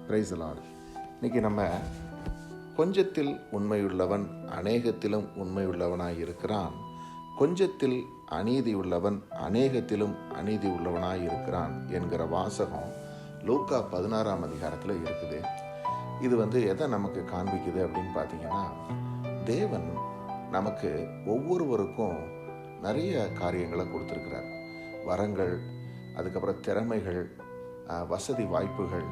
Praise the Lord. இன்றைக்கி நம்ம கொஞ்சத்தில் உண்மையுள்ளவன் அநேகத்திலும் உண்மையுள்ளவனாய் இருக்கிறான், கொஞ்சத்தில் அநீதி உள்ளவன் அநேகத்திலும் அநீதி உள்ளவனாய் இருக்கிறான் என்கிற வாசகம் லூக்கா 16ஆம் அதிகாரத்தில் இருக்குது. இது எதை நமக்கு காண்பிக்குது அப்படின்னு பார்த்தீங்கன்னா, தேவன் நமக்கு ஒவ்வொருவருக்கும் நிறைய காரியங்களை கொடுத்துருக்கிறார். வரங்கள், அதுக்கப்புறம் திறமைகள், வசதி வாய்ப்புகள்,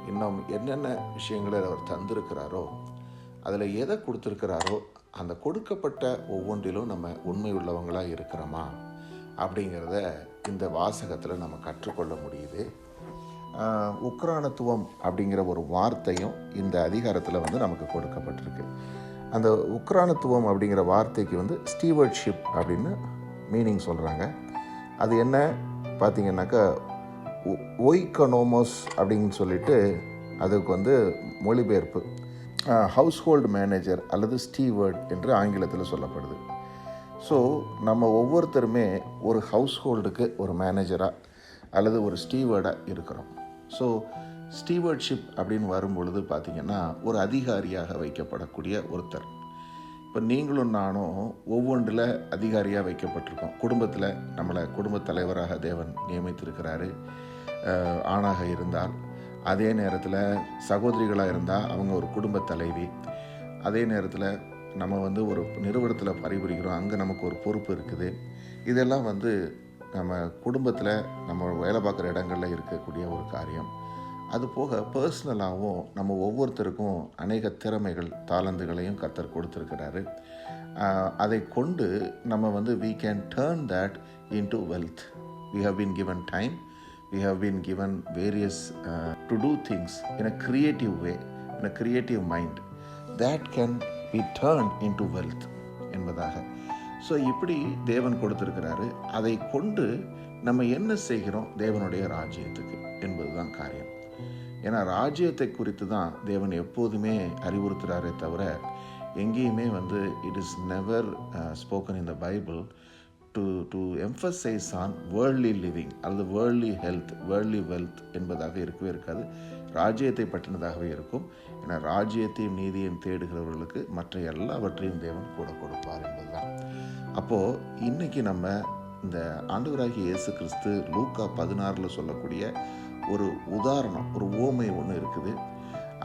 இன்னும் என்னென்ன விஷயங்களை அவர் தந்திருக்கிறாரோ, அதில் எதை கொடுத்துருக்கிறாரோ அந்த கொடுக்கப்பட்ட ஒவ்வொன்றிலும் நம்ம உண்மை உள்ளவங்களாக இருக்கிறோமா அப்படிங்கிறத இந்த வாசகத்தில் நம்ம கற்றுக்கொள்ள முடியுது. உக்ரானத்துவம் அப்படிங்கிற ஒரு வார்த்தையும் இந்த அதிகாரத்தில் நமக்கு கொடுக்கப்பட்டிருக்கு. அந்த உக்ரானத்துவம் அப்படிங்கிற வார்த்தைக்கு ஸ்டீவர்ட்ஷிப் அப்படின்னு மீனிங் சொல்கிறாங்க. அது என்ன பார்த்திங்கன்னாக்கா, ஒய்கனோமோஸ் அப்படின்னு சொல்லிட்டு அதுக்கு மொழிபெயர்ப்பு ஹவுஸ் ஹோல்டு மேனேஜர் அல்லது ஸ்டீவர்ட் என்று ஆங்கிலத்தில் சொல்லப்படுது. ஸோ நம்ம ஒவ்வொருத்தருமே ஒரு ஹவுஸ் ஹோல்டுக்கு ஒரு மேனேஜராக அல்லது ஒரு ஸ்டீவர்டாக இருக்கிறோம். ஸோ ஸ்டீவர்ட்ஷிப் அப்படின்னு வரும்பொழுது பார்த்திங்கன்னா, ஒரு அதிகாரியாக வைக்கப்படக்கூடிய ஒருத்தர். இப்போ நீங்களும் நானும் ஒவ்வொன்றில் அதிகாரியாக வைக்கப்பட்டிருக்கோம். குடும்பத்தில் நம்மளை குடும்பத் தலைவராக தேவன் நியமித்திருக்கிறாரு. ஆணாக இருந்தால், அதே நேரத்தில் சகோதரிகளாக இருந்தால் அவங்க ஒரு குடும்ப தலைவி. அதே நேரத்தில் நம்ம ஒரு நிறுவனத்தில் பணிபுரிகிறோம், அங்கே நமக்கு ஒரு பொறுப்பு இருக்குது. இதெல்லாம் நம்ம குடும்பத்தில் நம்ம வேலை பார்க்குற இடங்களில் இருக்கக்கூடிய ஒரு காரியம். அது போக பர்சனலாகவும் நம்ம ஒவ்வொருத்தருக்கும் அநேக திறமைகள், தாளந்துகளையும் கர்த்தர் கொடுத்துருக்கிறாரு. அதை கொண்டு நம்ம we can turn that into wealth. We have been given time. We have been given various to do things in a creative way, in a creative mind that can be turned into wealth என்பதாக. So இப்படி தேவன் கொடுத்துருக்கிறாரு. அதை கொண்டு நம்ம என்ன செய்கிறோம் தேவனுடைய ராஜ்யத்துக்கு என்பது தான் காரியம். ஏன்னா ராஜ்யத்தை குறித்து தான் தேவன் எப்போதுமே அறிவுறுத்துகிறாரே தவிர, எங்கேயுமே it is never spoken in the Bible to emphasize on worldly living அல்லது வேர்ல்ட்லி ஹெல்த், வேர்ல்ட்லி வெல்த் என்பதாக இருக்கவே இருக்காது. ராஜ்யத்தை பற்றினதாகவே இருக்கும். ஏன்னா ராஜ்யத்தையும் நீதியையும் தேடுகிறவர்களுக்கு மற்ற எல்லாவற்றையும் தேவன் கூட கொடுப்பார் என்பதுதான். அப்போது இன்றைக்கி நம்ம இந்த ஆண்டவராகிய இயேசு கிறிஸ்து லூக்கா 16 சொல்லக்கூடிய ஒரு உதாரணம், ஒரு ஓமை ஒன்று இருக்குது.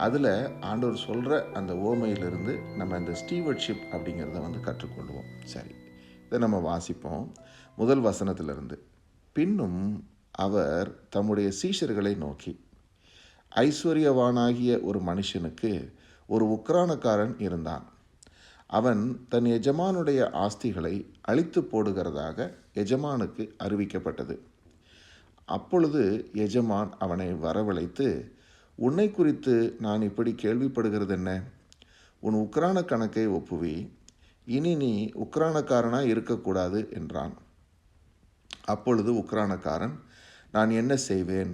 அதில் ஆண்டவர் சொல்கிற அந்த ஓமையிலிருந்து நம்ம இந்த ஸ்டீவர்ட்ஷிப் அப்படிங்கிறத கற்றுக்கொள்வோம். சரி, இதை நம்ம வாசிப்போம். முதல் வசனத்திலிருந்து. பின்னும் அவர் தம்முடைய சீஷர்களை நோக்கி, ஐஸ்வர்யவானாகிய ஒரு மனுஷனுக்கு ஒரு உக்ரானக்காரன் இருந்தான். அவன் தன் எஜமானுடைய ஆஸ்திகளை அழித்து போடுகிறதாக எஜமானுக்கு அறிவிக்கப்பட்டது. அப்பொழுது எஜமான் அவனை வரவழைத்து, உன்னை குறித்து நான் இப்படி கேள்விப்படுகிறது என்ன? உன் உக்ரான கணக்கை ஒப்புவி, இனி நீ உக்ரானக்காரனாக இருக்கக்கூடாது என்றான். அப்பொழுது உக்ரானக்காரன், நான் என்ன செய்வேன்?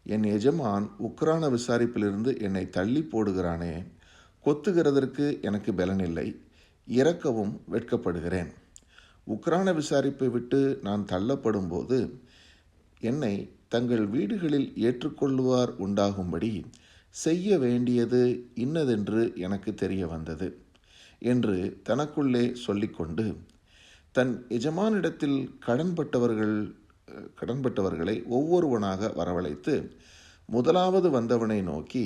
என் எஜமான் உக்ரான விசாரிப்பிலிருந்து என்னை தள்ளி போடுகிறானே, கொத்துகிறதற்கு எனக்கு பலனில்லை, இறக்கவும் வெட்கப்படுகிறேன். உக்ரான விசாரிப்பை விட்டு நான் தள்ளப்படும் போது என்னை தங்கள் வீடுகளில் ஏற்றுக்கொள்ளுவார் உண்டாகும்படி செய்ய வேண்டியது இன்னதென்று எனக்கு தெரிய வந்தது என்று தனக்குள்ளே சொல்லிக்கொண்டு தன் எஜமானிடத்தில் கடன்பட்டவர்களை ஒவ்வொருவனாக வரவழைத்து முதலாவது வந்தவனை நோக்கி,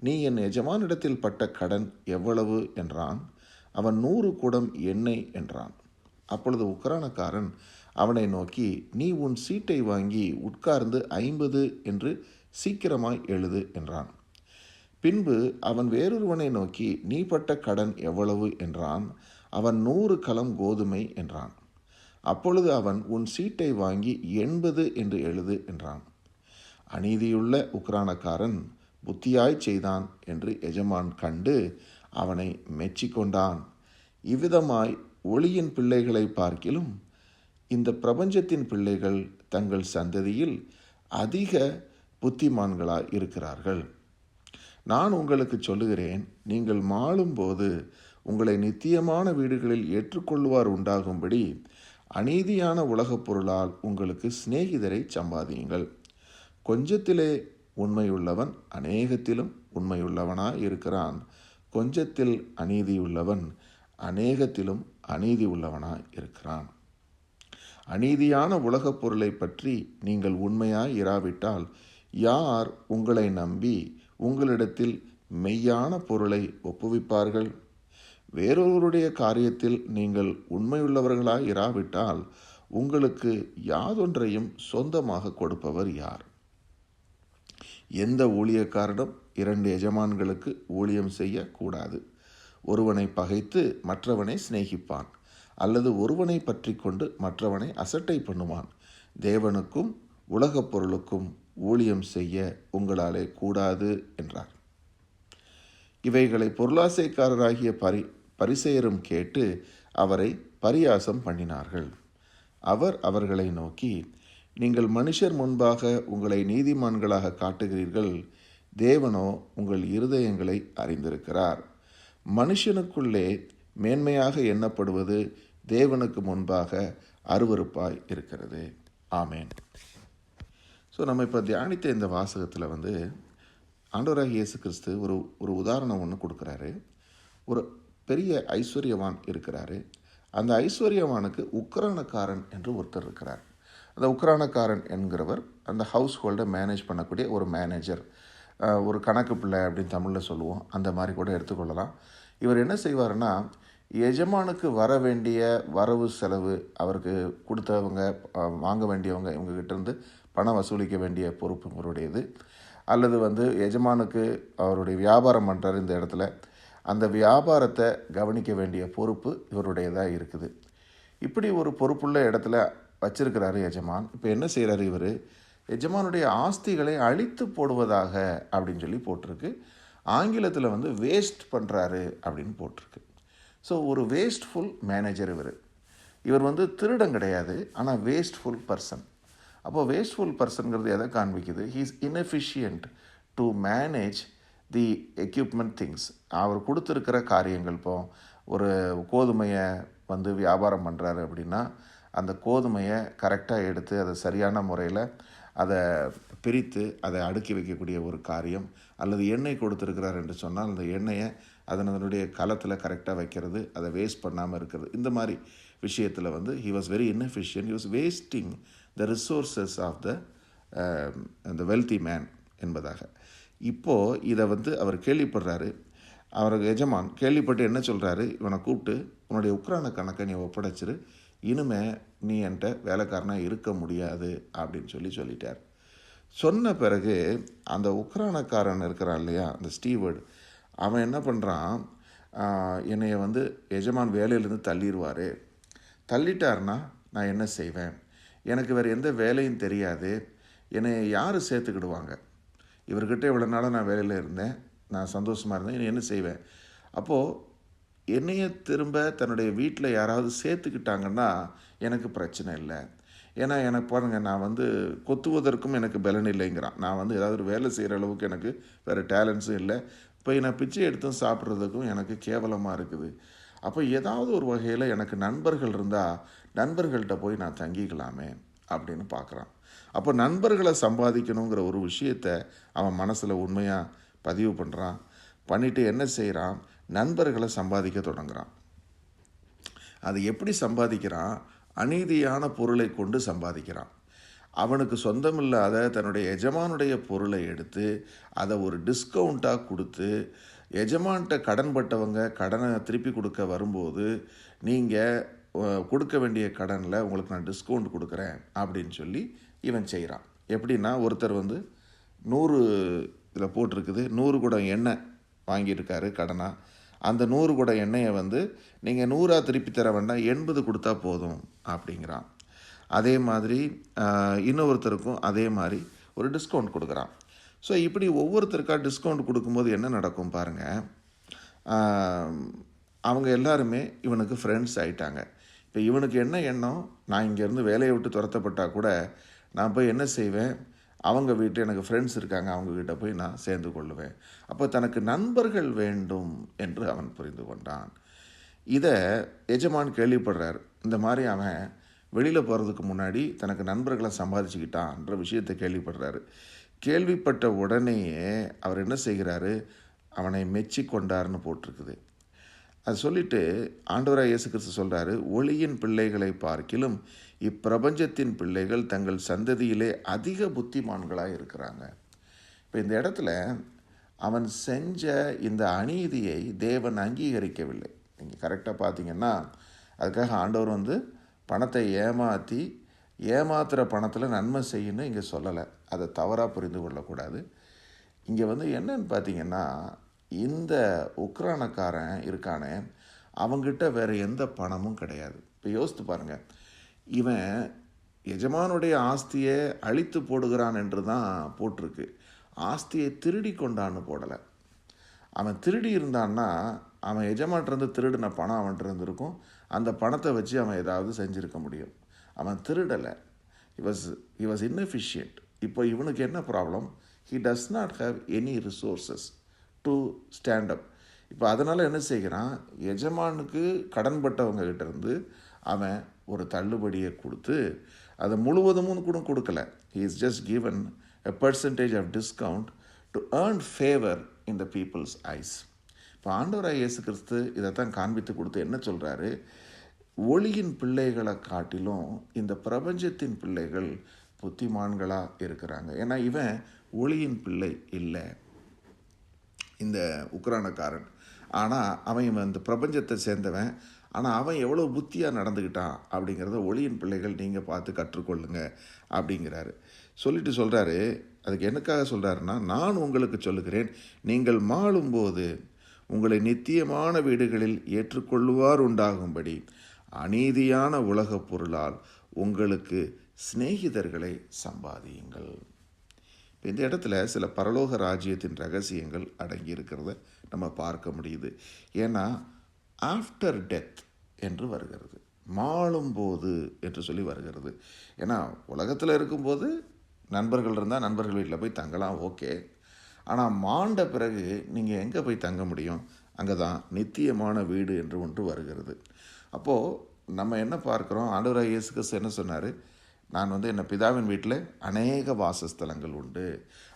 நீ என் எஜமானிடத்தில் பட்ட கடன் எவ்வளவு என்றான். அவன் 100 குடம் எண்ணெய் என்றான். அப்பொழுது உக்ரானக்காரன் அவனை நோக்கி, நீ உன் சீட்டை வாங்கி உட்கார்ந்து 50 என்று சீக்கிரமாய் எழுது என்றான். பின்பு அவன் வேறொருவனை நோக்கி, நீ பட்ட கடன் எவ்வளவு என்றான். அவன் 100 கலம் கோதுமை என்றான். அப்பொழுது அவன், உன் சீட்டை வாங்கி 80 என்று எழுது என்றான். அநீதியுள்ள உக்ரானக்காரன் புத்தியாய் செய்தான் என்று எஜமான் கண்டு அவனை மெச்சிக்கொண்டான். இவ்விதமாய் ஒளியின் பிள்ளைகளை பார்க்கிலும் இந்த பிரபஞ்சத்தின் பிள்ளைகள் தங்கள் சந்ததியில் அதிக புத்திமான்களாய் இருக்கிறார்கள். நான் உங்களுக்கு சொல்லுகிறேன், நீங்கள் மாளும்போது உங்களை நித்தியமான வீடுகளில் ஏற்றுக்கொள்வார் உண்டாகும்படி அநீதியான உலகப் பொருளால் உங்களுக்கு சிநேகிதரை சம்பாதியுங்கள். கொஞ்சத்திலே உண்மையுள்ளவன் அநேகத்திலும் உண்மையுள்ளவனாய் இருக்கிறான். கொஞ்சத்தில் அநீதியுள்ளவன் அநேகத்திலும் அநீதி உள்ளவனாய் இருக்கிறான். அநீதியான உலகப் பொருளை பற்றி நீங்கள் உண்மையாய் இராவிட்டால் யார் உங்களை நம்பி உங்களிடத்தில் மெய்யான பொருளை ஒப்புவிப்பார்கள்? வேறொருவருடைய காரியத்தில் நீங்கள் உண்மையுள்ளவர்களாய் இராவிட்டால் உங்களுக்கு யாதொன்றையும் சொந்தமாக கொடுப்பவர் யார்? எந்த ஊழியக்காரனும் 2 எஜமான்களுக்கு ஊழியம் செய்யக்கூடாது. ஒருவனை பகைத்து மற்றவனை சிநேகிப்பான், அல்லது ஒருவனை பற்றி கொண்டு மற்றவனை அசட்டை பண்ணுவான். தேவனுக்கும் உலகப் பொருளுக்கும் ஊழியம் செய்ய உங்களாலே கூடாது என்றார். இவைகளை பொருளாசைக்காரராகிய பரிசேயரும் கேட்டு அவரை பரியாசம் பண்ணினார்கள். அவர் அவர்களை நோக்கி, நீங்கள் மனுஷர் முன்பாக உங்களை நீதிமான்களாக காட்டுகிறீர்கள், தேவனோ உங்கள் இருதயங்களை அறிந்திருக்கிறார். மனுஷனுக்குள்ளே மேன்மையாக எண்ணப்படுவது தேவனுக்கு முன்பாக அருவருப்பாய் இருக்கிறது. ஆமேன். ஸோ நம்ம இப்போ தியானித்த இந்த வாசகத்தில் ஆண்டவராகிய இயேசு கிறிஸ்து ஒரு உதாரணம் ஒன்று கொடுக்குறாரு. ஒரு பெரிய ஐஸ்வர்யவான் இருக்கிறாரு. அந்த ஐஸ்வர்யவானுக்கு உக்ரானக்காரன் என்று ஒருத்தர் இருக்கிறார். அந்த உக்ரானக்காரன் என்கிறவர் அந்த ஹவுஸ் ஹோல்டை மேனேஜ் பண்ணக்கூடிய ஒரு மேனேஜர், ஒரு கணக்கு பிள்ளை அப்படின்னு தமிழில் சொல்லுவோம், அந்த மாதிரி கூட எடுத்துக்கொள்ளலாம். இவர் என்ன செய்வார்னா, எஜமானுக்கு வர வேண்டிய வரவு செலவு, அவருக்கு கொடுத்தவங்க வாங்க வேண்டியவங்க இவங்ககிட்டேருந்து பணம் வசூலிக்க வேண்டிய பொறுப்பு இவருடையது. அல்லது எஜமானுக்கு அவருடைய வியாபாரம் பண்ணுறாரு இந்த இடத்துல, அந்த வியாபாரத்தை கவனிக்க வேண்டிய பொறுப்பு இவருடையதாக இருக்குது. இப்படி ஒரு பொறுப்புள்ள இடத்துல வச்சிருக்கிறாரு எஜமான். இப்போ என்ன செய்கிறாரு இவர்? எஜமானுடைய ஆஸ்திகளை அழித்து போடுவதாக அப்படின்னு சொல்லி போட்டிருக்கு. ஆங்கிலத்தில் வேஸ்ட் பண்ணுறாரு அப்படின்னு போட்டிருக்கு. ஸோ ஒரு வேஸ்ட்ஃபுல் மேனேஜர் இவர் திருடன் கிடையாது, ஆனால் வேஸ்ட்ஃபுல் பர்சன். அப்போது வேஸ்ட்ஃபுல் பர்சன்கிறது எதை காண்பிக்குது? He is inefficient to manage the equipment things. அவர் கொடுத்துருக்கிற காரியங்கள், இப்போ ஒரு கோதுமையை வியாபாரம் பண்ணுறாரு அப்படின்னா, அந்த கோதுமையை கரெக்டாக எடுத்து அதை சரியான முறையில் அதை பிரித்து அதை அடுக்கி வைக்கக்கூடிய ஒரு காரியம். அல்லது எண்ணெய் கொடுத்துருக்கிறார் என்று சொன்னால் அந்த எண்ணெயை அதனுடைய களத்தில் கரெக்டாக வைக்கிறது, அதை வேஸ்ட் பண்ணாமல் இருக்கிறது. இந்த மாதிரி விஷயத்தில் he was very inefficient. He was wasting the resources of the wealthy man என்பதாக. இப்போது இதை அவர் கேள்விப்படுறாரு. அவருக்கு எஜமான் கேள்விப்பட்டு என்ன சொல்கிறாரு? இவனை கூப்பிட்டு, உன்னுடைய உக்ரான கணக்கை நீ ஒப்படைச்சிரு, இனிமே நீ என்கிட்ட வேலைக்காரனாக இருக்க முடியாது அப்படின்னு சொல்லிட்டார். சொன்ன பிறகு அந்த உக்ரானக்காரன் இருக்கிறான் இல்லையா, அந்த ஸ்டீவர்டு, அவன் என்ன பண்ணுறான், என்னைய எஜமான் வேலையிலேருந்து தள்ளிடுவார், தள்ளிட்டார்னா நான் என்ன செய்வேன்? எனக்கு வேறு எந்த வேலையும் தெரியாது, என்னை யார் சேர்த்துக்கிடுவாங்க? இவர்கிட்ட இவ்வளோ நாளாக நான் வேலையில் இருந்தேன், நான் சந்தோஷமாக இருந்தேன், இனி என்ன செய்வேன்? அப்போது என்னைய திரும்ப தன்னுடைய வீட்டில் யாராவது சேர்த்துக்கிட்டாங்கன்னா எனக்கு பிரச்சனை இல்லை. ஏன்னா எனக்கு பாருங்கள், நான் கொத்துவதற்கும் எனக்கு பலன் இல்லைங்கிறான். நான் ஏதாவது ஒரு வேலை செய்கிற அளவுக்கு எனக்கு வேறு டேலண்ட்ஸும் இல்லை. இப்போ நான் பிச்சை எடுத்தும் சாப்பிட்றதுக்கும் எனக்கு கேவலமாக இருக்குது. அப்போ ஏதாவது ஒரு வகையில் எனக்கு நண்பர்கள் இருந்தால் நண்பர்கள்ட்ட போய் நான் தங்கிக்கலாமே அப்படின்னு பார்க்குறான். அப்போ நண்பர்களை சம்பாதிக்கணுங்கிற ஒரு விஷயத்தை அவன் மனசில் உண்மையாக பதிவு பண்ணுறான். பண்ணிவிட்டு என்ன செய்கிறான்? நண்பர்களை சம்பாதிக்க தொடங்குறான். அது எப்படி சம்பாதிக்கிறான்? அநீதியான பொருளை கொண்டு சம்பாதிக்கிறான். அவனுக்கு சொந்தமில்லாத தன்னுடைய எஜமானுடைய பொருளை எடுத்து அதை ஒரு டிஸ்கவுண்ட்டாக கொடுத்து, எஜமான்கிட்ட கடன்பட்டவங்க கடனை திருப்பி கொடுக்க வரும்போது, நீங்கள் கொடுக்க வேண்டிய கடனில் உங்களுக்கு நான் டிஸ்கவுண்ட் கொடுக்குறேன் அப்படின்னு சொல்லி இவன் செய்கிறான். எப்படின்னா, ஒருத்தர் 100 இதில் போட்டிருக்குது, 100 குடம் எண்ணெய் வாங்கியிருக்காரு கடனாக. அந்த 100 குடம் எண்ணெயை நீங்கள் 100 திருப்பி தர வேண்டாம், 80 கொடுத்தா போதும் அப்படிங்கிறான். அதே மாதிரி இன்னொருத்தருக்கும் அதே மாதிரி ஒரு டிஸ்கவுண்ட் கொடுக்குறான். ஸோ இப்படி ஒவ்வொருத்தருக்காக டிஸ்கவுண்ட் கொடுக்கும்போது என்ன நடக்கும் பாருங்கள், அவங்க எல்லாருமே இவனுக்கு ஃப்ரெண்ட்ஸ் ஆகிட்டாங்க. இப்போ இவனுக்கு என்ன எண்ணம்? நான் இங்கேருந்து வேலையை விட்டு துரத்தப்பட்டால் கூட நான் போய் என்ன செய்வேன், அவங்க வீட்டு எனக்கு ஃப்ரெண்ட்ஸ் இருக்காங்க, அவங்கக்கிட்ட போய் நான் சேர்ந்து கொள்ளுவேன். அப்போ தனக்கு நண்பர்கள் வேண்டும் என்று அவன் புரிந்து கொண்டான். இதை எஜமான் கேள்விப்படுறார். இந்த மாதிரி அவன் வெளியில் போகிறதுக்கு முன்னாடி தனக்கு நண்பர்களை சம்பாதிச்சுக்கிட்டான்ற விஷயத்தை கேள்விப்படுறாரு. கேள்விப்பட்ட உடனேயே அவர் என்ன செய்கிறாரு, அவனை மெச்சி கொண்டார்னு போட்டிருக்குது. அது சொல்லிட்டு ஆண்டவராக இயேசு கிறிஸ்து சொல்கிறாரு, ஒளியின் பிள்ளைகளை பார்க்கிலும் இப்பிரபஞ்சத்தின் பிள்ளைகள் தங்கள் சந்ததியிலே அதிக புத்திமான்களாக இருக்கிறாங்க. இப்போ இந்த இடத்துல அவன் செஞ்ச இந்த அநீதியை தேவன் அங்கீகரிக்கவில்லை. நீங்கள் கரெக்டாக பார்த்தீங்கன்னா, அதுக்காக ஆண்டவர் பணத்தை ஏமாத்துகிற பணத்தில் நன்மை செய்யணும்னு இங்கே சொல்லலை. அதை தவறாக புரிந்து கொள்ளக்கூடாது. இங்கே என்னன்னு பார்த்தீங்கன்னா, இந்த உக்ரானக்காரன் இருக்கானே, அவங்கிட்ட வேறு எந்த பணமும் கிடையாது. இப்போ யோசித்து பாருங்கள், இவன் எஜமானுடைய ஆஸ்தியை அழித்து போடுகிறான் என்று தான் போட்டிருக்கு. ஆஸ்தியை திருடி கொண்டான்னு போடலை. அவன் திருடி இருந்தான்னா அவன் எஜமான்ட்டு திருடின பணம் அவன்கிட்ட இருந்திருக்கும். அந்த பணத்தை வச்சு அவன் ஏதாவது செஞ்சுருக்க முடியும். அவன் திருடலை. he was inefficient. இப்போ இவனுக்கு என்ன problem? he does not have any resources to stand up. இப்போ அதனால் என்ன செய்கிறான், எஜமானுக்கு கடன்பட்டவங்க கிட்ட இருந்து அவன் ஒரு தள்ளுபடியை கொடுத்து அதை முழுவதும் கூட கொடுக்கல. he is just given a percentage of discount to earn favor in the people's eyes. இப்போ ஆண்டவராக இயேசு கிறிஸ்து இதைத்தான் காண்பித்து கொடுத்து என்ன சொல்கிறாரு, ஒளியின் பிள்ளைகளை காட்டிலும் இந்த பிரபஞ்சத்தின் பிள்ளைகள் புத்திமான்களாக இருக்கிறாங்க. ஏன்னா இவன் ஒளியின் பிள்ளை இல்லை, இந்த உக்ரானக்காரன். ஆனால் அவன் இந்த பிரபஞ்சத்தை சேர்ந்தவன். ஆனால் அவன் எவ்வளோ புத்தியாக நடந்துக்கிட்டான் அப்படிங்கிறத ஒளியின் பிள்ளைகள் நீங்கள் பார்த்து கற்றுக்கொள்ளுங்க அப்படிங்கிறாரு. சொல்லிட்டு சொல்கிறாரு, அதுக்கு என்னக்காக சொல்கிறாருன்னா, நான் உங்களுக்கு சொல்லுகிறேன், நீங்கள் மாளும்போது உங்களை நித்தியமான வீடுகளில் ஏற்றுக்கொள்ளுவார் உண்டாகும்படி அநீதியான உலகப் பொருளால் உங்களுக்கு சிநேகிதர்களை சம்பாதியுங்கள். இந்த இடத்துல சில பரலோக ராஜ்யத்தின் ரகசியங்கள் அடங்கி இருக்கிறத நம்ம பார்க்க முடியுது. ஏன்னா ஆஃப்டர் டெத் என்று வருகிறது, மாளும்போது என்று சொல்லி வருகிறது. ஏன்னா உலகத்தில் இருக்கும்போது நண்பர்கள் இருந்தால் நண்பர்கள் வீட்டில் போய் தங்கலாம், ஓகே. ஆனால் மாண்ட பிறகு நீங்கள் எங்கே போய் தங்க முடியும்? அங்கே தான் நித்தியமான வீடு என்று ஒன்று வருகிறது. அப்போது நம்ம என்ன பார்க்குறோம், ஆண்டவராகிய இயேசு கிறிஸ்து என்ன சொன்னார், நான் என் பிதாவின் வீட்டில் அநேக வாசஸ்தலங்கள் உண்டு,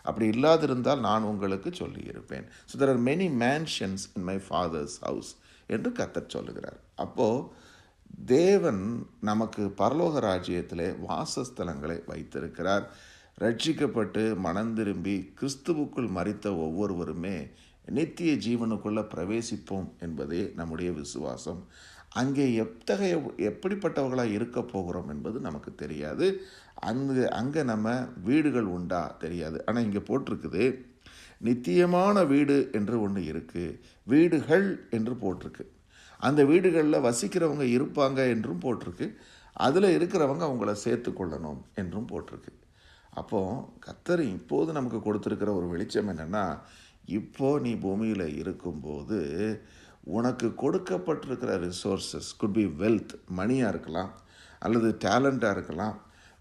அப்படி இல்லாதிருந்தால் நான் உங்களுக்கு சொல்லியிருப்பேன். So there are many mansions in my father's house என்று கர்த்தர் சொல்லுகிறார். அப்போது தேவன் நமக்கு பரலோக ராஜ்யத்திலே வாசஸ்தலங்களை வைத்திருக்கிறார். ரட்சிக்கப்பட்டு மனம் திரும்பி கிறிஸ்துவுக்குள் மரித்த ஒவ்வொருவருமே நித்திய ஜீவனுக்குள்ளே பிரவேசிப்போம் என்பதே நம்முடைய விசுவாசம். அங்கே எப்படிப்பட்டவர்களாக இருக்க போகிறோம் என்பது நமக்கு தெரியாது. அங்கே நம்ம வீடுகள் உண்டா தெரியாது. ஆனால் இங்கே போட்டிருக்குது, நித்தியமான வீடு என்று ஒன்று இருக்குது, வீடுகள் என்று போட்டிருக்கு. அந்த வீடுகளில் வசிக்கிறவங்க இருப்பாங்க என்றும் போட்டிருக்கு, அதில் இருக்கிறவங்க அவங்கள சேர்த்து கொள்ளணும் என்றும் போட்டிருக்கு. அப்போது கர்த்தர் இப்போது நமக்கு கொடுத்துருக்கிற ஒரு வெளிச்சம் என்னென்னா, இப்போது நீ பூமியில் இருக்கும்போது உனக்கு கொடுக்கப்பட்டிருக்கிற ரிசோர்ஸஸ் குட் பி வெல்த், மணியாக இருக்கலாம் அல்லது டேலண்ட்டாக இருக்கலாம்,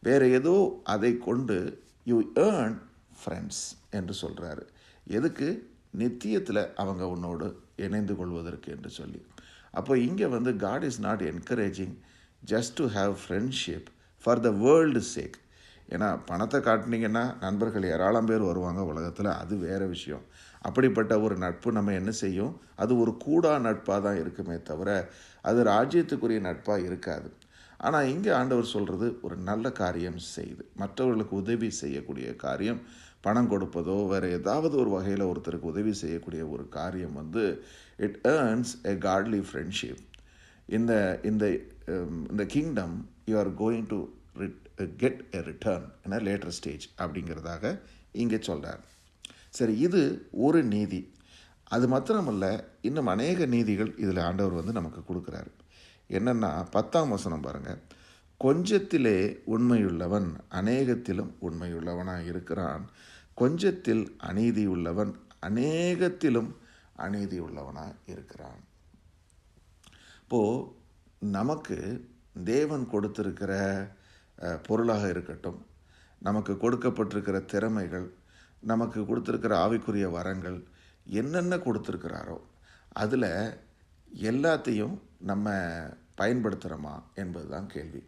வேறு ஏதோ அதை கொண்டு யூ ஏர்ன் ஃப்ரெண்ட்ஸ் என்று சொல்கிறாரு. எதுக்கு? நித்தியத்தில் அவங்க உன்னோடு இணைந்து கொள்வதற்கு என்று சொல்லி. அப்போ இங்கே God is not encouraging just to have friendship for the world sake. ஏன்னா பணத்தை காட்டினீங்கன்னா நண்பர்கள் ஏராளம் பேர் வருவாங்க உலகத்தில், அது வேறு விஷயம். அப்படிப்பட்ட ஒரு நட்பு நம்ம என்ன செய்யும், அது ஒரு கூடா நட்பாக தான் இருக்குமே தவிர அது ராஜ்யத்துக்குரிய நட்பாக இருக்காது. ஆனால் இங்கே ஆண்டவர் சொல்கிறது, ஒரு நல்ல காரியம் செய்து மற்றவர்களுக்கு உதவி செய்யக்கூடிய காரியம், பணம் கொடுப்பதோ வேறு ஏதாவது ஒரு வகையில் ஒருத்தருக்கு உதவி செய்யக்கூடிய ஒரு காரியம் it earns a godly friendship. இந்த kingdom you are going to get a return in a later stage அப்படிங்கிறதாக இங்கே சொல்கிறார். சரி, இது ஒரு நீதி. அது மாத்திரமல்ல, இன்னும் அநேக நீதிகள் இதில் ஆண்டவர் நமக்கு கொடுக்குறாரு. என்னென்னா 10ஆம் வசனம் பாருங்கள், கொஞ்சத்திலே உண்மையுள்ளவன் அநேகத்திலும் உண்மையுள்ளவனாக இருக்கிறான், கொஞ்சத்தில் அநீதி உள்ளவன் அநேகத்திலும் அநீதி உள்ளவனாக இருக்கிறான். இப்போது நமக்கு தேவன் கொடுத்திருக்கிற பொருளாக இருக்கட்டும், நமக்கு கொடுக்கப்பட்டிருக்கிற திறமைகள், நமக்கு கொடுத்துருக்கிற ஆவிக்குரிய வரங்கள், என்னென்ன கொடுத்துருக்கிறாரோ அதில் எல்லாத்தையும் நம்ம பயன்படுத்துகிறோமா என்பது தான் கேள்வி.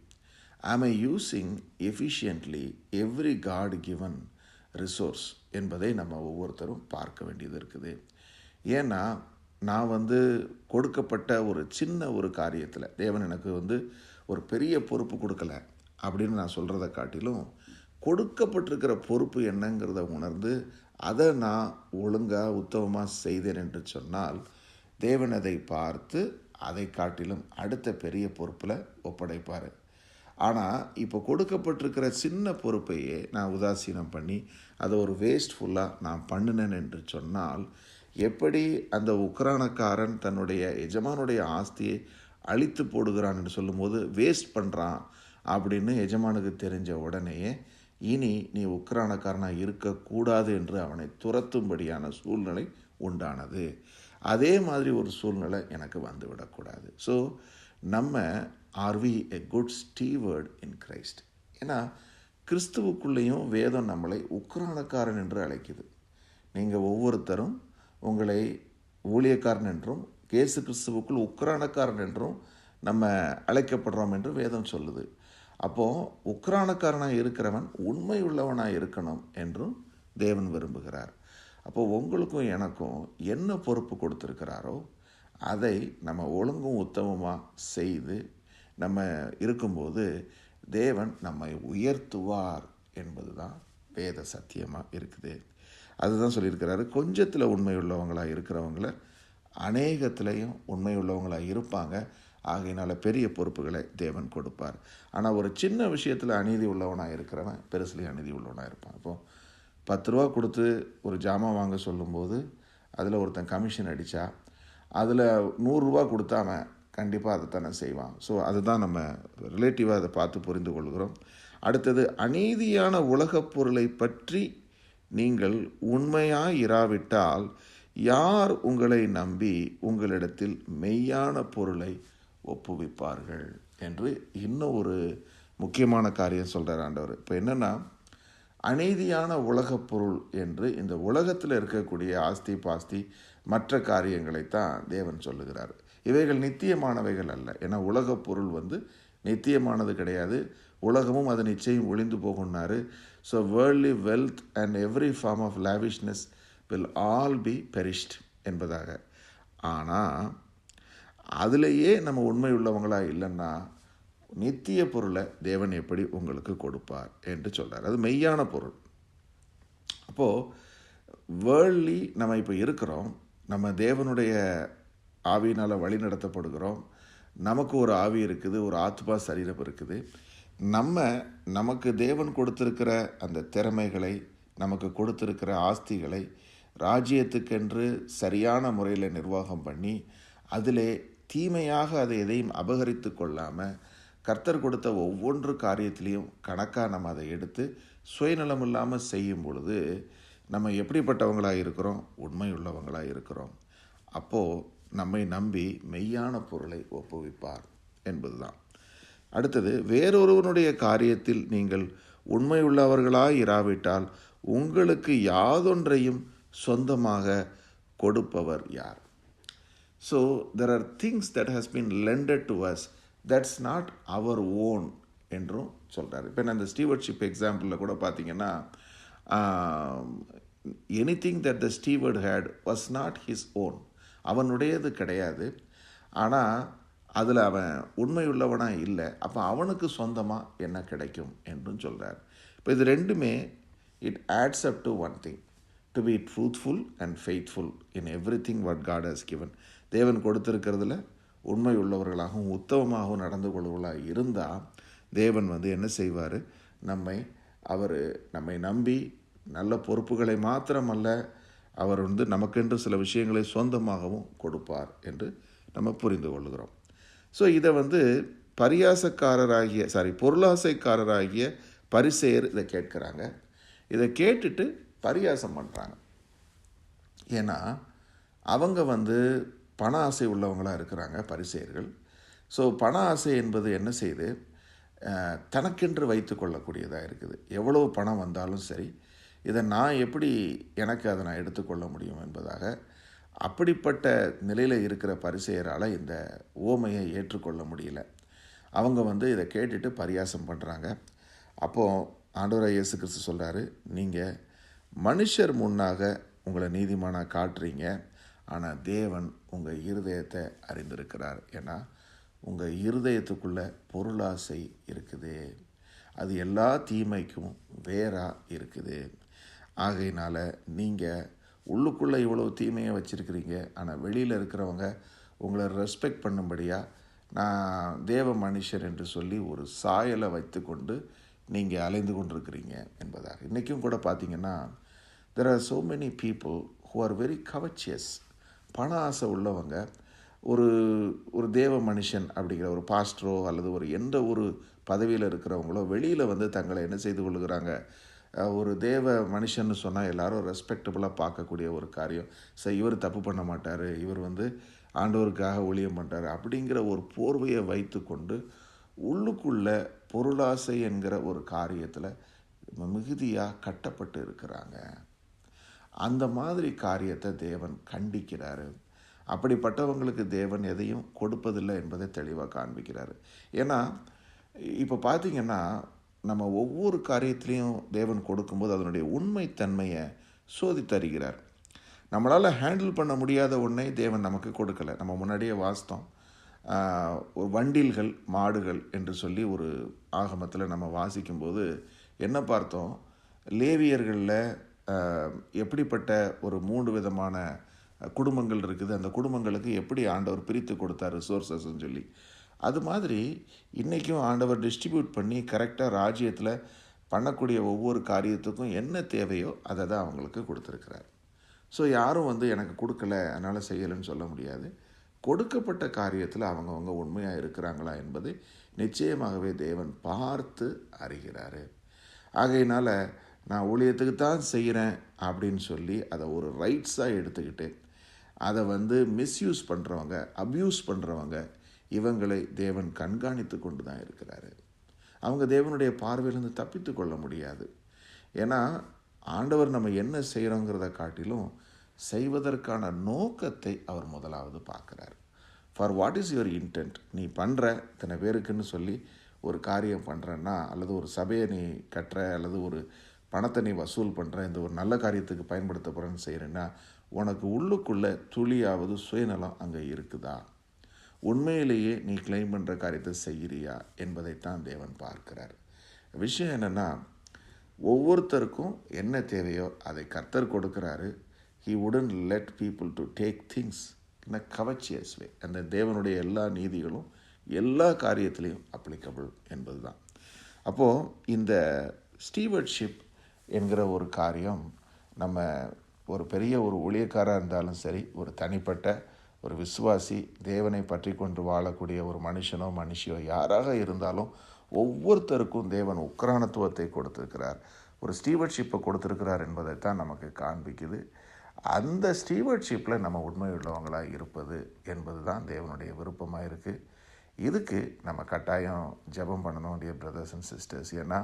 Am I using efficiently every God given resource என்பதை நம்ம ஒவ்வொருத்தரும் பார்க்க வேண்டியது இருக்குது. ஏன்னா நான் கொடுக்கப்பட்ட ஒரு சின்ன ஒரு காரியத்தில் தேவன் எனக்கு ஒரு பெரிய பொறுப்பு கொடுக்கல அப்படின்னு நான் சொல்கிறத காட்டிலும், கொடுக்கப்பட்டிருக்கிற பொறுப்பு என்னங்கிறத உணர்ந்து அதை நான் ஒழுங்காக உத்தமமாக செய்தேன் என்று சொன்னால், தேவன் அதை பார்த்து அதை காட்டிலும் அடுத்த பெரிய பொறுப்பில் ஒப்படைப்பார். ஆனால் இப்போ கொடுக்கப்பட்டிருக்கிற சின்ன பொறுப்பையே நான் உதாசீனம் பண்ணி அதை ஒரு வேஸ்ட்ஃபுல்லாக நான் பண்ணினேன் என்று சொன்னால், எப்படி அந்த உக்ரானக்காரன் தன்னுடைய எஜமானுடைய ஆஸ்தியை அழித்து போடுகிறான் என்று சொல்லும்போது வேஸ்ட் பண்ணுறான் அப்படின்னு எஜமானுக்கு தெரிஞ்ச உடனேயே, இனி நீ உக்ரானக்காரனாக இருக்கக்கூடாது என்று அவனை துரத்தும்படியான சூழ்நிலை உண்டானது. அதே மாதிரி ஒரு சூழ்நிலை எனக்கு வந்துவிடக்கூடாது. ஸோ நம்ம are we a good steward in Christ? ஏன்னா கிறிஸ்துவுக்குள்ளேயும் வேதம் நம்மளை உக்ரானக்காரன் என்று அழைக்குது. நீங்கள் ஒவ்வொருத்தரும் உங்களை ஊழியக்காரன் என்றும் இயேசு கிறிஸ்துவுக்குள் உக்ரானக்காரன் என்றும் நம்ம அழைக்கப்படுறோம் என்று வேதம் சொல்லுது. அப்போது உக்ரானக்காரனாக இருக்கிறவன் உண்மை உள்ளவனாக இருக்கணும் என்றும் தேவன் விரும்புகிறார். அப்போது உங்களுக்கும் எனக்கும் என்ன பொறுப்பு கொடுத்துருக்கிறாரோ அதை நம்ம ஒழுங்கும் உத்தமமாக செய்து நம்ம இருக்கும்போது தேவன் நம்மை உயர்த்துவார் என்பது தான் வேத சத்தியமாக இருக்குது. அதுதான் சொல்லியிருக்கிறாரு, கொஞ்சத்தில் உண்மை உள்ளவங்களாக இருக்கிறவங்கள அநேகத்திலையும் உண்மை உள்ளவங்களாக இருப்பாங்க, ஆகையினால பெரிய பொறுப்புகளை தேவன் கொடுப்பார். ஆனால் ஒரு சின்ன விஷயத்தில் அநீதி உள்ளவனாக இருக்கிறவன் பெருசுலேயும் அநீதி உள்ளவனாக இருப்பான். இப்போது 10 ரூபா கொடுத்து ஒரு ஜாமான் வாங்க சொல்லும்போது அதில் ஒருத்தன் கமிஷன் அடித்தா அதில் 100 ரூபா கொடுத்தா அவன் கண்டிப்பாக அதை தானே செய்வான். ஸோ அதுதான் நம்ம ரிலேட்டிவாக அதை பார்த்து புரிந்து கொள்கிறோம். அடுத்தது, அநீதியான உலகப் பொருளை பற்றி நீங்கள் உண்மையாய் இராவிட்டால் யார் உங்களை நம்பி உங்களிடத்தில் மெய்யான பொருளை ஒப்புவிப்பார்கள் என்று இன்னும் ஒரு முக்கியமான காரியம் சொல்கிறார் ஆண்டவர். இப்போ என்னென்னா, அநீதியான உலகப் பொருள் என்று இந்த உலகத்தில் இருக்கக்கூடிய ஆஸ்தி பாஸ்தி மற்ற காரியங்களைத்தான் தேவன் சொல்லுகிறார். இவைகள் நித்தியமானவைகள் அல்ல. ஏன்னா உலகப் பொருள் நித்தியமானது கிடையாது. உலகமும் அது நிச்சயம் ஒளிந்து போகும்னாரு. So worldly wealth and every form of lavishness will all be perished என்பதாக. ஆனால் அதிலேயே நம்ம உண்மை உள்ளவங்களாக இல்லைன்னா நித்திய பொருளை தேவன் எப்படி உங்களுக்கு கொடுப்பார் என்று சொல்கிறார். அது மெய்யான பொருள். அப்போது வேர்ல்ட்லி நம்ம இப்போ இருக்கிறோம், நம்ம தேவனுடைய ஆவியினால் வழி நடத்தப்படுகிறோம். நமக்கு ஒரு ஆவி இருக்குது, ஒரு ஆத்மா சரீரம் இருக்குது. நமக்கு தேவன் கொடுத்திருக்கிற அந்த திறமைகளை, நமக்கு கொடுத்திருக்கிற ஆஸ்திகளை ராஜ்யத்துக்கென்று சரியான முறையில் நிர்வாகம் பண்ணி அதிலே தீமையாக அதை எதையும் அபகரித்து கொள்ளாமல் கர்த்தர் கொடுத்த ஒவ்வொன்று காரியத்திலையும் கணக்காக நம்ம அதை எடுத்து சுயநலம் இல்லாமல் செய்யும் பொழுது நம்ம எப்படிப்பட்டவங்களாக இருக்கிறோம்? உண்மை உள்ளவங்களாக இருக்கிறோம். அப்போது நம்மை நம்பி மெய்யான பொருளை ஒப்புவிப்பார் என்பது தான். அடுத்தது, வேறொருவனுடைய காரியத்தில் நீங்கள் உண்மை உள்ளவர்களாக இராவிட்டால் உங்களுக்கு யாதொன்றையும் சொந்தமாக கொடுப்பவர் யார்? So there are things that has been lended to us that's not our own என்றும் சொல்கிறார். இப்போ நான் இந்த ஸ்டீவர்ட்ஷிப் எக்ஸாம்பிளில் கூட பார்த்தீங்கன்னா, anything that the steward had was not his own, அவனுடையது கிடையாது. ஆனால் அதில் அவன் உண்மையுள்ளவனாக இல்லை. அப்போ அவனுக்கு சொந்தமாக என்ன கிடைக்கும் என்றும் சொல்கிறார். இப்போ இது ரெண்டுமே it adds up to one thing, to be truthful and faithful in every thing what God has given. தேவன் கொடுத்துருக்கிறதுல உண்மை உள்ளவர்களாகவும் உத்தமமாகவும் நடந்து கொள்வர்களாக இருந்தால் தேவன் என்ன செய்வார்? நம்மை நம்பி நல்ல பொறுப்புகளை மாத்திரமல்ல, அவர் நமக்கென்று சில விஷயங்களை சொந்தமாகவும் கொடுப்பார் என்று நம்ம புரிந்து கொள்கிறோம். ஸோ இதை பொருளாசைக்காரராகிய பரிசேயர் இதை கேட்குறாங்க. இதை கேட்டுட்டு பரியாசம் பண்ணுறாங்க. ஏன்னா அவங்க பண ஆசை உள்ளவங்களாக இருக்கிறாங்க பரிசேயர்கள். ஸோ பண ஆசை என்பது என்ன செய்து தனக்கென்று வைத்து கொள்ளக்கூடியதாக இருக்குது. எவ்வளோ பணம் வந்தாலும் சரி, இதை நான் எப்படி எனக்கு அதை நான் எடுத்துக்கொள்ள முடியும் என்பதாக அப்படிப்பட்ட நிலையில் இருக்கிற பரிசேயரால் இந்த உவமையை ஏற்றுக்கொள்ள முடியல. அவங்க இதை கேட்டுட்டு பரியாசம் பண்ணுறாங்க. அப்போது ஆண்டவராகிய இயேசு கிறிஸ்து சொல்கிறாரு, நீங்கள் மனுஷர் முன்னாக உங்களை நீதிமானாக காட்டுறீங்க, ஆனால் தேவன் உங்கள் இருதயத்தை அறிந்திருக்கிறார். ஏன்னா உங்கள் இருதயத்துக்குள்ளே பொருளாசை இருக்குது, அது எல்லா தீமைக்கும் வேறாக இருக்குது. ஆகையினால நீங்கள் உள்ளுக்குள்ளே இவ்வளோ தீமையை வச்சுருக்கிறீங்க, ஆனால் வெளியில் இருக்கிறவங்க உங்களை ரெஸ்பெக்ட் பண்ணும்படியாக நான் தேவ மனுஷர் என்று சொல்லி ஒரு சாயலை வைத்து கொண்டு நீங்கள் அலைந்து கொண்டிருக்கிறீங்க என்பதாக. இன்றைக்கும் கூட பார்த்திங்கன்னா there are so many people who are very covetous. பண ஆசை உள்ளவங்க ஒரு தேவ மனுஷன் அப்படிங்கிற ஒரு பாஸ்டரோ அல்லது எந்த ஒரு பதவியில் இருக்கிறவங்களோ வெளியில் தங்களை என்ன செய்து கொள்ளுகிறாங்க, ஒரு தேவ மனுஷன்னு சொன்னால் எல்லாரும் ரெஸ்பெக்டபுளாக பார்க்கக்கூடிய ஒரு காரியம். இவர் தப்பு பண்ண மாட்டார், இவர் ஆண்டவருக்காக ஊழியம் பண்ணுறாரு அப்படிங்கிற ஒரு போர்வையை வைத்து கொண்டு உள்ளுக்குள்ளே பொருளாசை என்கிற ஒரு காரியத்தில் மிகுதியாக கட்டப்பட்டு இருக்கிறாங்க. அந்த மாதிரி காரியத்தை தேவன் கண்டிக்கிறாரு. அப்படிப்பட்டவங்களுக்கு தேவன் எதையும் கொடுப்பதில்லை என்பதை தெளிவாக காண்பிக்கிறாரு. ஏன்னா இப்போ பார்த்திங்கன்னா நம்ம ஒவ்வொரு காரியத்திலையும் தேவன் கொடுக்கும்போது அதனுடைய உண்மைத்தன்மையை சோதித்தருகிறார். நம்மளால் ஹேண்டில் பண்ண முடியாத ஒன்றை தேவன் நமக்கு கொடுக்கலை. நம்ம முன்னாடியே வாசித்தோம், வண்டில்கள் மாடுகள் என்று சொல்லி ஒரு ஆகமத்தில் நம்ம வாசிக்கும்போது என்ன பார்த்தோம், லேவியர்களில் எப்படிப்பட்ட ஒரு 3 விதமான குடும்பங்கள் இருக்குது, அந்த குடும்பங்களுக்கு எப்படி ஆண்டவர் பிரித்து கொடுத்தார் ரிசோர்ஸஸ்ன்னு சொல்லி. அது மாதிரி இன்றைக்கும் ஆண்டவர் டிஸ்ட்ரிபியூட் பண்ணி கரெக்டாக ராஜ்யத்தில் பண்ணக்கூடிய ஒவ்வொரு காரியத்துக்கும் என்ன தேவையோ அதை தான் அவங்களுக்கு கொடுத்துருக்கிறார். ஸோ யாரும் எனக்கு கொடுக்கல அதனால் செய்யலைன்னு சொல்ல முடியாது. கொடுக்கப்பட்ட காரியத்தில் அவங்கவுங்க உண்மையாக இருக்கிறாங்களா என்பது நிச்சயமாகவே தேவன் பார்த்து அறிகிறாரு. ஆகையினால் நான் ஊழியத்துக்கு தான் செய்கிறேன் அப்படின்னு சொல்லி அதை ஒரு ரைட்ஸாக எடுத்துக்கிட்டு அதை மிஸ்யூஸ் பண்ணுறவங்க, அப்யூஸ் பண்ணுறவங்க, இவங்களை தேவன் கண்காணித்து கொண்டு தான் இருக்கிறாரு. அவங்க தேவனுடைய பார்வையிலிருந்து தப்பித்து கொள்ள முடியாது. ஏன்னா ஆண்டவர் நம்ம என்ன செய்கிறோங்கிறத காட்டிலும் செய்வதற்கான நோக்கத்தை அவர் முதலாவது பார்க்குறார். For what is your intend? நீ பண்ணுற இத்தனை பேருக்குன்னு சொல்லி ஒரு காரியம் பண்ணுறன்னா, அல்லது ஒரு சபையை நீ கட்டுற, அல்லது ஒரு பணத்தை நீ வசூல் பண்ணுற, இந்த ஒரு நல்ல காரியத்துக்கு பயன்படுத்த போகிறேன்னு செய்கிறேன்னா உனக்கு உள்ளுக்குள்ளே துளியாவது சுயநலம் அங்கே இருக்குதா? உண்மையிலேயே நீ கிளைம் பண்ணுற காரியத்தை செய்கிறியா என்பதைத்தான் தேவன் பார்க்கிறார். விஷயம் என்னென்னா, ஒவ்வொருத்தருக்கும் என்ன தேவையோ அதை கர்த்தர் கொடுக்குறாரு. He wouldn't let people to take things in a covetous way. அந்த தேவனுடைய எல்லா நீதிகளும் எல்லா காரியத்திலையும் அப்ளிகபிள் என்பது தான். அப்போது இந்த ஸ்டீவர்ட்ஷிப் என்கிற ஒரு காரியம் நம்ம ஒரு பெரிய ஒரு ஊழியக்காராக இருந்தாலும் சரி, ஒரு தனிப்பட்ட ஒரு விசுவாசி, தேவனை பற்றி கொண்டு வாழக்கூடிய ஒரு மனுஷனோ மனுஷியோ யாராக இருந்தாலும் ஒவ்வொருத்தருக்கும் தேவன் உக்கிரானத்துவத்தை கொடுத்துருக்கிறார், ஒரு ஸ்டீவர்ட்ஷிப்பை கொடுத்துருக்கிறார் என்பதைத்தான் நமக்கு காண்பிக்குது. அந்த ஸ்டீவர்ட்ஷிப்பில் நம்ம உண்மை உள்ளவங்களாக இருப்பது என்பது தான் தேவனுடைய விருப்பமாக இருக்குது. இதுக்கு நம்ம கட்டாயம் ஜெபம் பண்ணணும் டியர் பிரதர்ஸ் அண்ட் சிஸ்டர்ஸ். ஏன்னா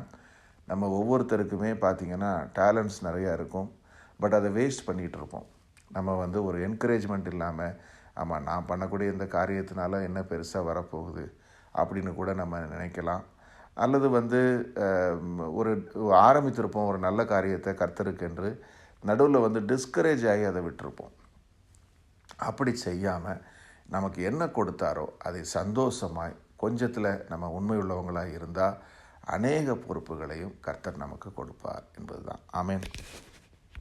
நம்ம ஒவ்வொருத்தருக்குமே பார்த்திங்கன்னா டேலண்ட்ஸ் நிறையா இருக்கும், பட் அதை வேஸ்ட் பண்ணிகிட்டு இருப்போம். நம்ம ஒரு என்கரேஜ்மெண்ட் இல்லாமல், ஆமாம் நான் பண்ணக்கூடிய இந்த காரியத்தினால என்ன பெருசாக வரப்போகுது அப்படின்னு கூட நம்ம நினைக்கலாம். அல்லது ஒரு ஆரம்பித்திருப்போம் ஒரு நல்ல காரியத்தை கர்த்தருக்கு என்று, நடுவில் டிஸ்கரேஜ் ஆகி அதை விட்டுருப்போம். அப்படி செய்யாமல் நமக்கு என்ன கொடுத்தாரோ அதை சந்தோஷமாய் கொஞ்சத்தில் நம்ம உண்மை உள்ளவங்களாக இருந்தால் அநேக பொறுப்புகளையும் கர்த்தர் நமக்கு கொடுப்பார் என்பது தான். ஆமென்.